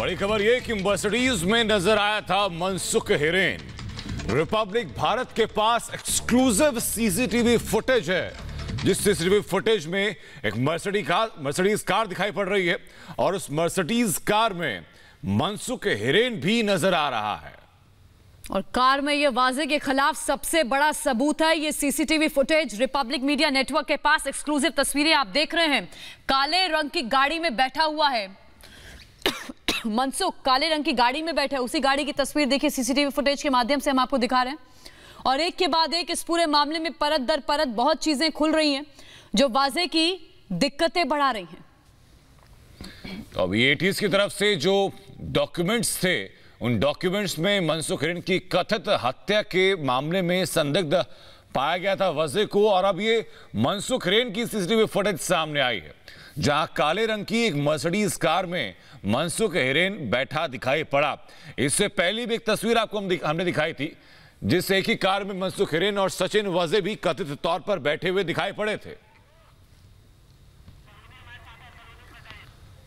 बड़ी खबर यह कि मर्सिडीज में नजर आया था मनसुख हिरेन। रिपब्लिक भारत के पास एक्सक्लूसिव सीसीटीवी फुटेज है, जिस सीसीटीवी फुटेज में एक मर्सिडीज कार दिखाई पड़ रही है और उस मर्सिडीज कार में मनसुख हिरेन भी नजर आ रहा है। और कार में ये वाजे के खिलाफ सबसे बड़ा सबूत है ये CCTV footage. Republic media network के पास एक्सक्लूसिव तस्वीरें आप देख रहे हैं। काले रंग की गाड़ी में बैठा हुआ है मनसुख, काले रंग की गाड़ी में बैठा है। उसी गाड़ी की तस्वीर देखिए, सीसीटीवी फुटेज के माध्यम से हम आपको दिखा रहे हैं। और एक के बाद एक इस पूरे मामले में परत दर परत बहुत चीजें खुल रही हैं जो वाजे की दिक्कतें बढ़ा रही हैं। तो अभी एटीज की तरफ से जो डॉक्यूमेंट्स थे, उन डॉक्यूमेंट्स में मनसुख हिरेन की कथित हत्या के मामले में संदिग्ध पाया गया था वजह को। और अब ये मनसुख हिरेन की सीसीटीवी फुटेज सामने आई है, जहां काले रंग की एक मर्सिडीज कार में मनसुख हिरेन बैठा दिखाई पड़ा। इससे पहले भी एक तस्वीर आपको हमने दिखाई थी, जिस एक ही कार में मनसुख हिरेन और सचिन वाजे भी कथित तौर पर बैठे हुए दिखाई पड़े थे।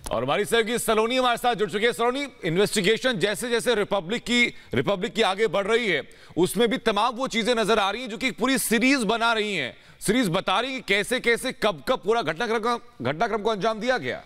और हमारी सहयोगी सलोनी हमारे साथ जुड़ चुके हैं। सलोनी, इन्वेस्टिगेशन जैसे जैसे रिपब्लिक की आगे बढ़ रही है, उसमें भी तमाम वो चीजें नजर आ रही हैं जो कि पूरी सीरीज बना रही हैं। सीरीज बता रही है कि कैसे कैसे कब कब पूरा घटनाक्रम को अंजाम दिया गया।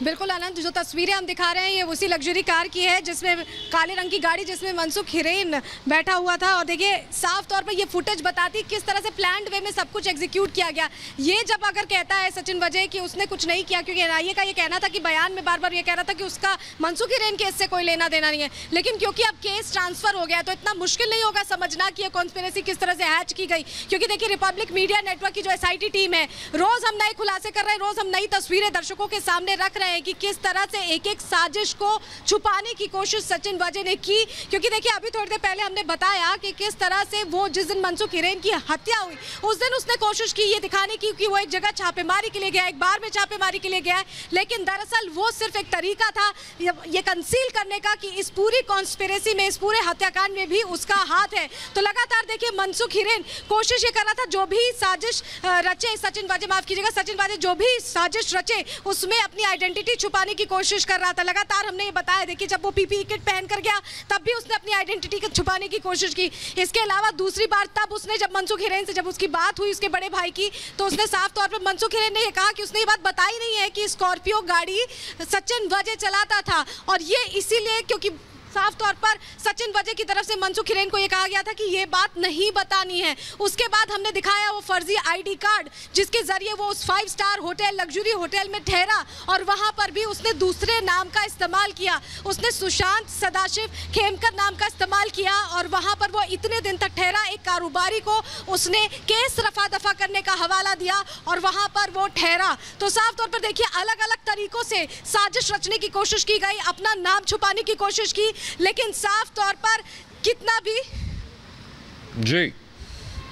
बिल्कुल आनंद, जो तस्वीरें हम दिखा रहे हैं ये उसी लग्जरी कार की है जिसमें काले रंग की गाड़ी जिसमें मनसुख हिरेन बैठा हुआ था। और देखिए साफ तौर पर ये फुटेज बताती किस तरह से प्लान्ड वे में सब कुछ एग्जीक्यूट किया गया। ये जब अगर कहता है सचिन वजह कि उसने कुछ नहीं किया, क्योंकि एनआईए का ये कहना था कि बयान में बार बार ये कह रहा था कि उसका मनसुख हिरेन केस से कोई लेना देना नहीं है, लेकिन क्योंकि अब केस ट्रांसफर हो गया तो इतना मुश्किल नहीं होगा समझना कि ये कॉन्स्पिरेसी किस तरह से हैच की गई। क्योंकि देखिए रिपब्लिक मीडिया नेटवर्क की जो एसआईटी टीम है, रोज हम नए खुलासे कर रहे हैं, रोज हम नई तस्वीरें दर्शकों के सामने रख रहे हैं कि किस तरह से एक एक साजिश को छुपाने की कोशिश सचिन वाजे ने की। क्योंकि देखिए अभी थोड़ी देर पहले हमने बताया कि किस तरह से वो जिस दिन मनसुख हिरेन की हत्या हुई उस दिन उसने कोशिश की ये दिखाने की कि वो एक जगह छापेमारी के लिए गया, एक बार में छापेमारी के लिए गया, लेकिन दरअसल वो सिर्फ एक तरीका था ये कंसील करने का कि इस पूरी कॉन्स्पिरेसी में, इस पूरे हत्याकांड में भी उसका हाथ है। तो लगातार देखिए मनसुख हिरेन कोशिश ये कर रहा था जो भी साजिश रचे, सचिन वाजे माफ कीजिएगा, सचिन वाजे जो भी साजिश रचे उसमें अपनी आइडेंटिटी छुपाने की कोशिश कर रहा था। लगातार हमने ये बताया, देखिए जब वो पीपीई किट पहनकर गया तब भी उसने अपनी आइडेंटिटी को छुपाने की कोशिश की। इसके अलावा दूसरी बार तब उसने जब मनसुख हिरेन से जब उसकी बात हुई उसके बड़े भाई की, तो उसने साफ तौर पर मनसुख हिरेन ने ये कहा कि उसने ये बात बताई नहीं है कि स्कॉर्पियो गाड़ी सचिन वाजे चलाता था। और ये इसीलिए क्योंकि साफ तौर पर सचिन वाजे की तरफ से मनसुख हिरेन को यह कहा गया था कि ये बात नहीं बतानी है। उसके बाद हमने दिखाया वो फर्जी आईडी कार्ड जिसके जरिए वो उस 5 स्टार होटल, लग्जरी होटल में ठहरा और वहां पर भी उसने दूसरे नाम का इस्तेमाल किया। उसने सुशांत सदाशिव खेमकर नाम का इस्तेमाल किया और वहां पर वो इतने दिन तक ठहरा। एक कारोबारी को उसने केस रफा दफा करने का हवाला दिया और वहां पर वो ठहरा। तो साफ तौर पर देखिए अलग अलग तरीकों से साजिश रचने की कोशिश की गई, अपना नाम छुपाने की कोशिश की, लेकिन साफ तौर पर कितना भी जी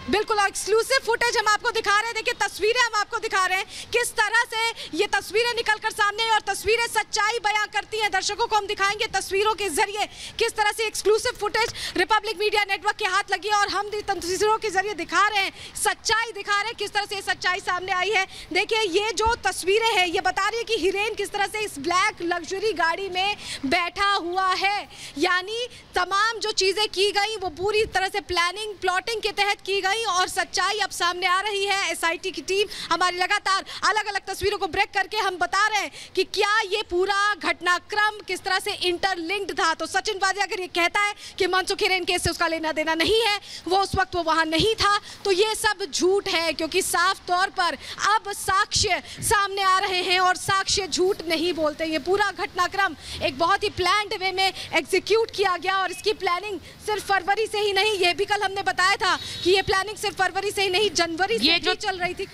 बिल्कुल एक्सक्लूसिव फुटेज हम आपको दिखा रहे हैं। देखिए तस्वीरें हम आपको दिखा रहे हैं किस तरह से ये तस्वीरें निकलकर सामने आई और तस्वीरें सच्चाई बयां करती हैं। दर्शकों को हम दिखाएंगे तस्वीरों के जरिए किस तरह से exclusive footage Republic media network के हाथ लगी है और हम तस्वीरों के जरिए दिखा रहे हैं, सच्चाई दिखा रहे हैं किस तरह से ये सच्चाई सामने आई है। देखिए ये जो तस्वीरें हैं ये बता रही है कि हिरेन किस तरह से इस ब्लैक लग्जरी गाड़ी में बैठा हुआ है। यानी तमाम जो चीजें की गई वो पूरी तरह से प्लानिंग प्लॉटिंग के तहत की गई और सच्चाई अब सामने आ रही है। एसआईटी की टीम हमारी लगातार अलग अलग तस्वीरों को ब्रेक करके हम बता रहे हैं कि क्या ये पूरा घटनाक्रम किस तरह से इंटरलिंक्ड था। तो सचिन वाजे अगर ये कहता है कि मनसुख हिरेन केस से उसका लेना देना नहीं है, वो उस वक्त वो वहां नहीं था, तो ये सब झूठ है। क्योंकि साफ तौर पर अब साक्ष्य सामने आ रहे हैं और साक्ष्य झूठ नहीं बोलते। ये पूरा घटनाक्रम एक बहुत ही प्लान्ड वे में एग्जीक्यूट किया गया और इसकी प्लानिंग सिर्फ फरवरी से ही नहीं, ये भी कल हमने बताया था कि ये प्लानिंग सिर्फ फरवरी से ही नहीं जनवरी से भी चल रही थी।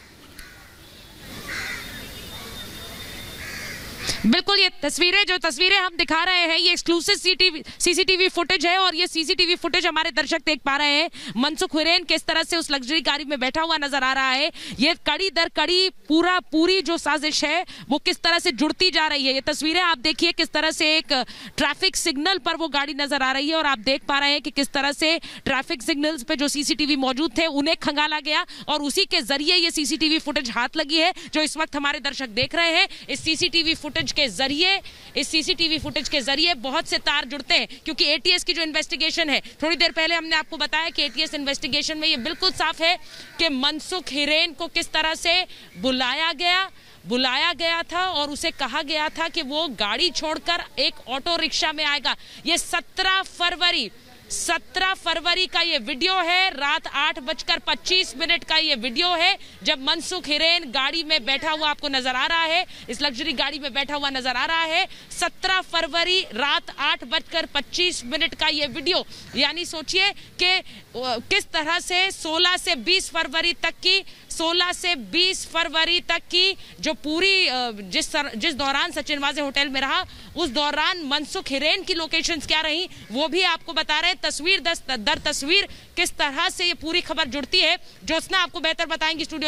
बिल्कुल, ये तस्वीरें हम दिखा रहे हैं, ये एक्सक्लूसिव सीसीटीवी फुटेज है और ये सीसीटीवी फुटेज हमारे दर्शक देख पा रहे हैं। मनसुख हिरेन किस तरह से उस लग्जरी गाड़ी में बैठा हुआ नजर आ रहा है। ये कड़ी दर कड़ी पूरी जो साजिश है वो किस तरह से जुड़ती जा रही है। ये तस्वीरें आप देखिए किस तरह से एक ट्रैफिक सिग्नल पर वो गाड़ी नजर आ रही है और आप देख पा रहे हैं कि किस तरह से ट्रैफिक सिग्नल्स पे जो सीसीटीवी मौजूद थे उन्हें खंगाला गया और उसी के जरिए ये सीसीटीवी फुटेज हाथ लगी है जो इस वक्त हमारे दर्शक देख रहे हैं। इस सीसीटीवी फुटेज के जरिए बहुत से तार जुड़ते हैं क्योंकि एटीएस की जो इन्वेस्टिगेशन है, थोड़ी देर पहले हमने आपको बताया कि एटीएस इन्वेस्टिगेशन में ये बिल्कुल साफ है कि मनसुख हिरेन को किस तरह से बुलाया गया था और उसे कहा गया था कि वो गाड़ी छोड़कर एक ऑटो रिक्शा में आएगा। ये 17 फरवरी का ये वीडियो है, रात 8:25 का ये वीडियो है जब मनसुख हिरेन गाड़ी में बैठा हुआ आपको नजर आ रहा है, इस लग्जरी गाड़ी में बैठा हुआ नजर आ रहा है। 17 फरवरी रात 8:25 का ये वीडियो, यानी सोचिए कि किस तरह से 16 से 20 फरवरी तक की जो पूरी जिस दौरान सचिन वाजे होटल में रहा उस दौरान मनसुख हिरेन की लोकेशंस क्या रही वो भी आपको बता रहे हैं। तस्वीर दर तस्वीर किस तरह से ये पूरी खबर जुड़ती है, ज्योत्सना आपको बेहतर बताएंगी स्टूडियो